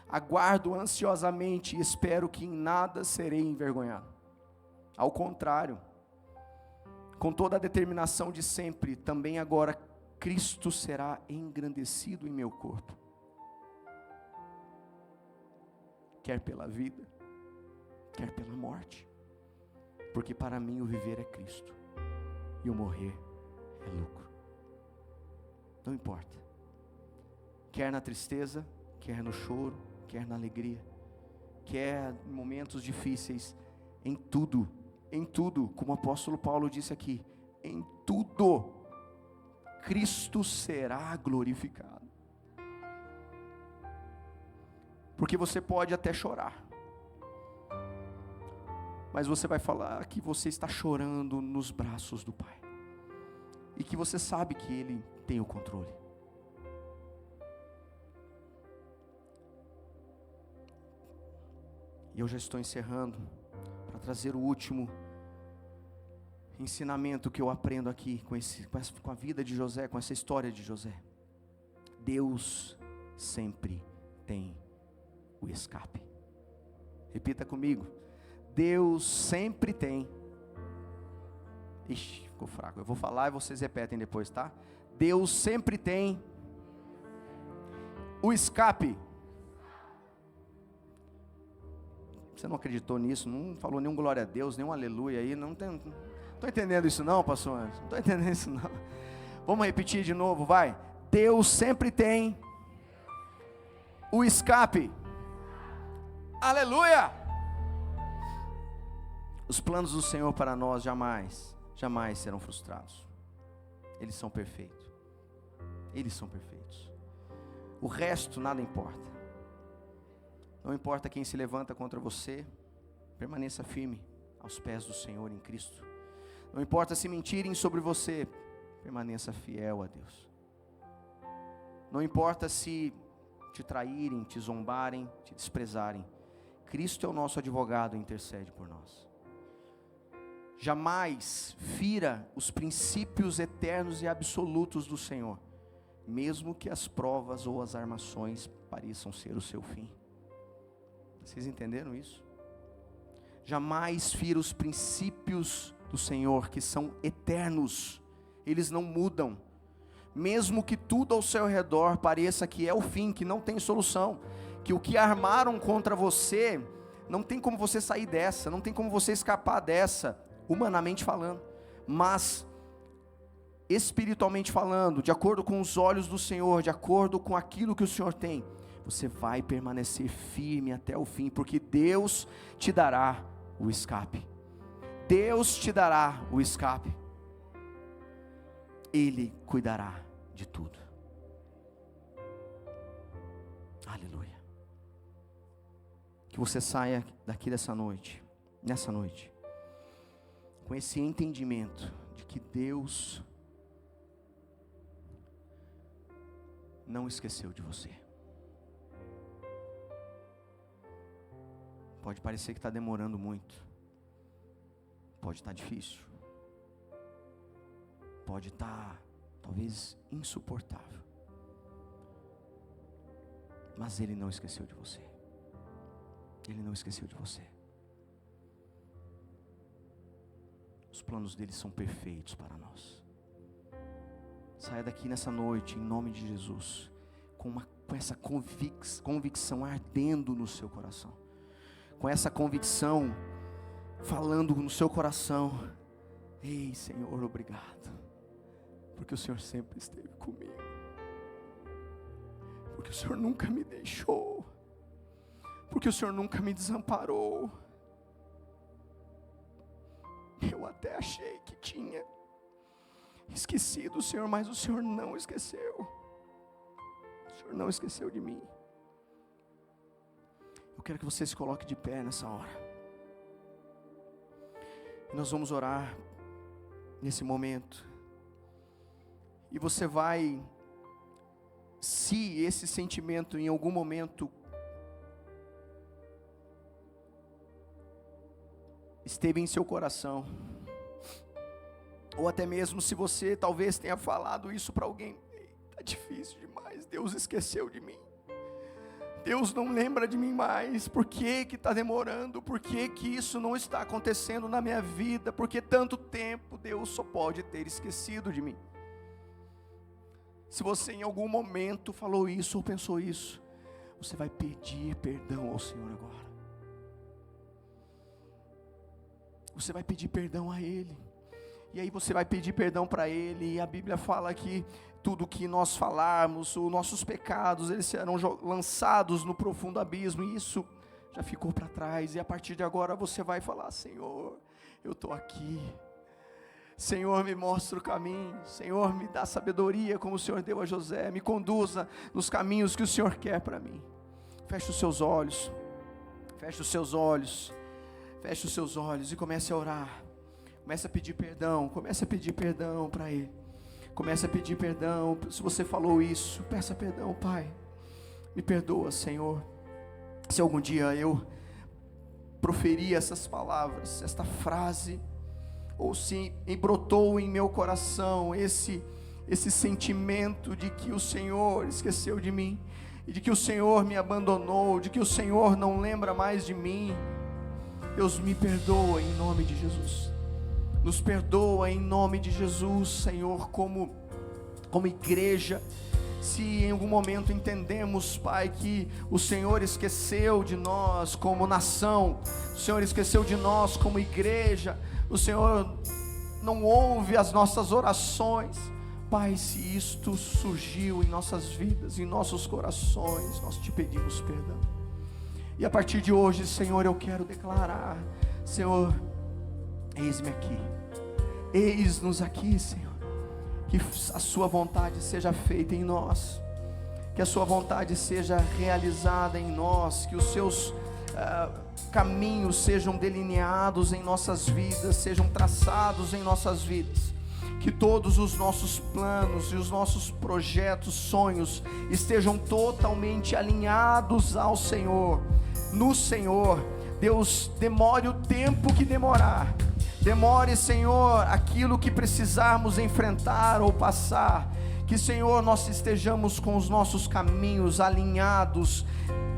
aguardo ansiosamente e espero que em nada serei envergonhado. Ao contrário, com toda a determinação de sempre, também agora Cristo será engrandecido em meu corpo, quer pela vida, quer pela morte, porque para mim o viver é Cristo, e o morrer é lucro. Não importa, quer na tristeza, quer no choro, quer na alegria, quer em momentos difíceis, em tudo, como o apóstolo Paulo disse aqui, em tudo, Cristo será glorificado. Porque você pode até chorar, mas você vai falar que você está chorando nos braços do Pai, e que você sabe que Ele tem o controle. E eu já estou encerrando para trazer o último ensinamento que eu aprendo aqui com a vida de José, com essa história de José. Deus sempre tem o escape. Repita comigo. Deus sempre tem. Ixi, ficou fraco. Eu vou falar e vocês repetem depois, tá? Deus sempre tem o escape. Você não acreditou nisso? Não falou nenhum glória a Deus, nenhum aleluia aí? Não estou entendendo isso não, pastor Anderson. Não estou entendendo isso não. Vamos repetir de novo, vai. Deus sempre tem o escape. Aleluia! Os planos do Senhor para nós jamais serão frustrados. Eles são perfeitos. Eles são perfeitos. O resto nada importa. Não importa quem se levanta contra você, permaneça firme aos pés do Senhor em Cristo. Não importa se mentirem sobre você, permaneça fiel a Deus. Não importa se te traírem, te zombarem, te desprezarem, Cristo é o nosso advogado e intercede por nós. Jamais fira os princípios eternos e absolutos do Senhor, mesmo que as provas ou as armações pareçam ser o seu fim. Vocês entenderam isso? Jamais fira os princípios do Senhor, que são eternos, eles não mudam, mesmo que tudo ao seu redor pareça que é o fim, que não tem solução, que o que armaram contra você, não tem como você sair dessa, não tem como você escapar dessa, humanamente falando, mas espiritualmente falando, de acordo com os olhos do Senhor, de acordo com aquilo que o Senhor tem, você vai permanecer firme até o fim, porque Deus te dará o escape. Deus te dará o escape. Ele cuidará de tudo. Aleluia. Que você saia daqui nessa noite, com esse entendimento de que Deus não esqueceu de você. Pode parecer que está demorando muito, pode estar difícil, pode estar talvez insuportável, mas Ele não esqueceu de você. Ele não esqueceu de você. Os planos dele são perfeitos para nós. Saia daqui nessa noite, em nome de Jesus, com essa convicção ardendo no seu coração, com essa convicção falando no seu coração: ei, Senhor, obrigado, porque o Senhor sempre esteve comigo, porque o Senhor nunca me deixou, porque o Senhor nunca me desamparou. Eu até achei que tinha esquecido o Senhor, mas o Senhor não esqueceu. O Senhor não esqueceu de mim. Eu quero que você se coloque de pé nessa hora. E nós vamos orar nesse momento. E você vai, se esse sentimento em algum momento esteve em seu coração, ou até mesmo se você talvez tenha falado isso para alguém: está difícil demais, Deus esqueceu de mim, Deus não lembra de mim mais, por que está demorando, por que isso não está acontecendo na minha vida, por que tanto tempo? Deus só pode ter esquecido de mim. Se você em algum momento falou isso ou pensou isso, você vai pedir perdão ao Senhor agora. Você vai pedir perdão a Ele. E aí você vai pedir perdão para Ele. E a Bíblia fala que tudo que nós falarmos, os nossos pecados, eles serão lançados no profundo abismo. E isso já ficou para trás. E a partir de agora você vai falar: Senhor, eu estou aqui. Senhor, me mostra o caminho. Senhor, me dá sabedoria como o Senhor deu a José. Me conduza nos caminhos que o Senhor quer para mim. Feche os seus olhos. Feche os seus olhos. Feche os seus olhos e comece a orar. Comece a pedir perdão. Comece a pedir perdão para Ele. Comece a pedir perdão. Se você falou isso, peça perdão. Pai, me perdoa, Senhor, se algum dia eu proferi essas palavras, esta frase, ou se brotou em meu coração esse sentimento de que o Senhor esqueceu de mim, e de que o Senhor me abandonou, de que o Senhor não lembra mais de mim, Deus, me perdoa em nome de Jesus. Nos perdoa em nome de Jesus, Senhor, como igreja. Se em algum momento entendemos, Pai, que o Senhor esqueceu de nós como nação, o Senhor esqueceu de nós como igreja, o Senhor não ouve as nossas orações, Pai, se isto surgiu em nossas vidas, em nossos corações, nós te pedimos perdão. E a partir de hoje, Senhor, eu quero declarar, Senhor, eis-me aqui, eis-nos aqui, Senhor. Que a sua vontade seja feita em nós, que a sua vontade seja realizada em nós, que os seus caminhos sejam delineados em nossas vidas, sejam traçados em nossas vidas, que todos os nossos planos e os nossos projetos, sonhos, estejam totalmente alinhados ao Senhor, no Senhor. Deus, demore o tempo que demorar, demore, Senhor, aquilo que precisarmos enfrentar ou passar, que, Senhor, nós estejamos com os nossos caminhos alinhados,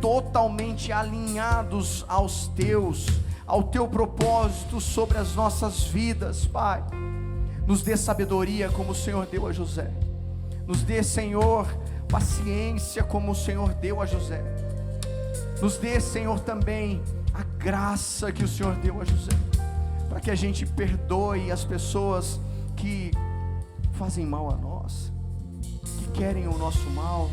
totalmente alinhados ao teu propósito sobre as nossas vidas, Pai. Nos dê sabedoria como o Senhor deu a José, nos dê, Senhor, paciência como o Senhor deu a José, nos dê, Senhor, também a graça que o Senhor deu a José, para que a gente perdoe as pessoas que fazem mal a nós, que querem o nosso mal,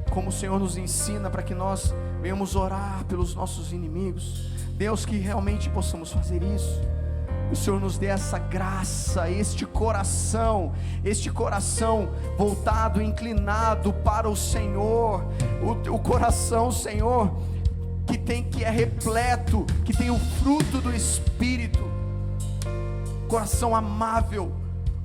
como o Senhor nos ensina para que nós venhamos orar pelos nossos inimigos. Deus, que realmente possamos fazer isso. O Senhor nos dê essa graça, este coração voltado, inclinado para o Senhor, o coração, Senhor, que é repleto, que tem o fruto do Espírito, coração amável,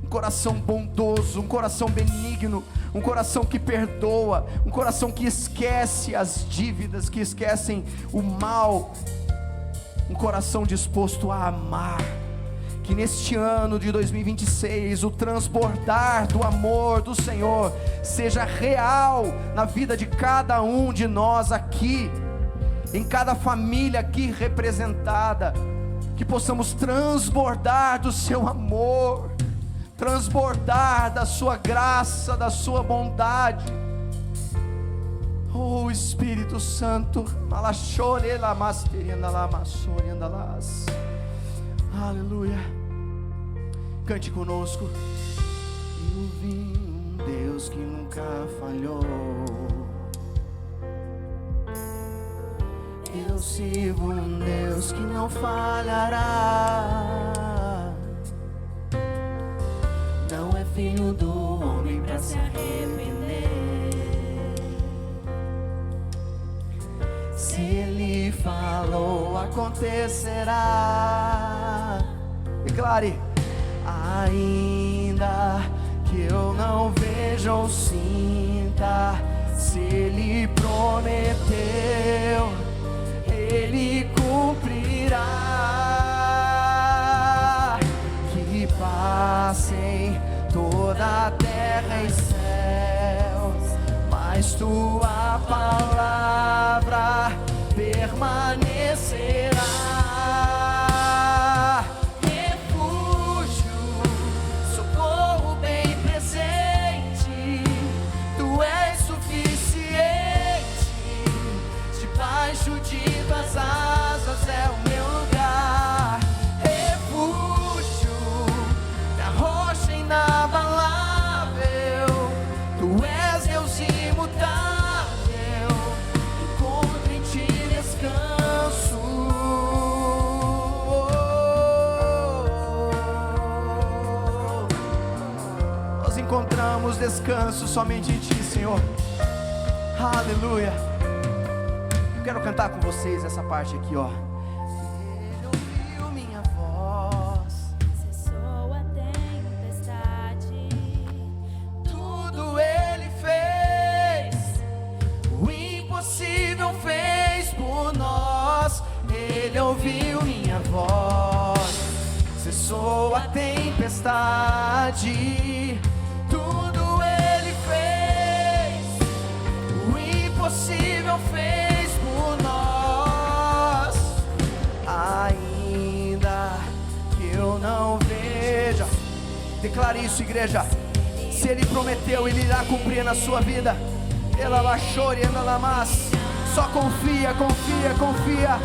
um coração bondoso, um coração benigno, um coração que perdoa, um coração que esquece as dívidas, que esquecem o mal, um coração disposto a amar. Que neste ano de 2026 o transbordar do amor do Senhor seja real na vida de cada um de nós aqui, em cada família aqui representada, que possamos transbordar do seu amor, transbordar da sua graça, da sua bondade. Oh Espírito Santo, aleluia. Cante conosco. Eu vi um Deus que nunca falhou, eu sirvo um Deus que não falhará. Não é filho do homem para se arrepender. Se ele falou, acontecerá. Declare. Ainda que eu não veja ou sinta, se ele prometeu, ele cumprirá. Que passem toda a terra e céus, mas tua palavra permanecerá. Asas é o meu lugar, refúgio na rocha inabalável. Tu és Deus imutável, encontro em ti descanso. Nós encontramos descanso somente em ti, Senhor. Aleluia. Quero cantar com vocês essa parte aqui, ó. Ele ouviu minha voz, cessou a tempestade, tudo ele fez, o impossível fez por nós. Ele acalmou a tempestade. Tudo Ele fez, o impossível fez por nós. Ainda que eu não veja, declare isso, igreja. Se Ele prometeu, Ele irá cumprir na sua vida. Ela baixou e anda lá, mas só confia, confia, confia.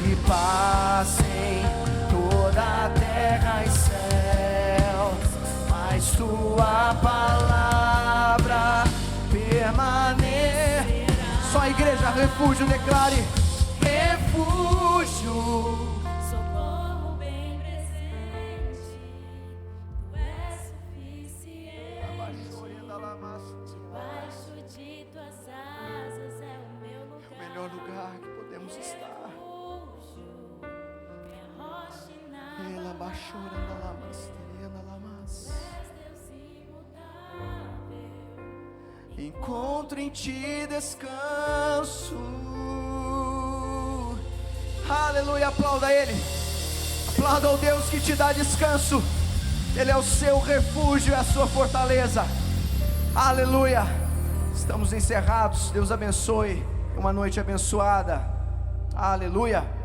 E passem toda a terra e céu, mas tua palavra permanece. Só a igreja, refúgio, declare: refúgio. Socorro bem presente, tu és suficiente. Debaixo de tuas asas é o meu lugar. O melhor lugar que podemos estar. Ela baixou, encontro em ti descanso. Aleluia, aplauda Ele. Aplauda o Deus que te dá descanso. Ele é o seu refúgio, é a sua fortaleza. Aleluia. Estamos encerrados. Deus abençoe. Uma noite abençoada. Aleluia.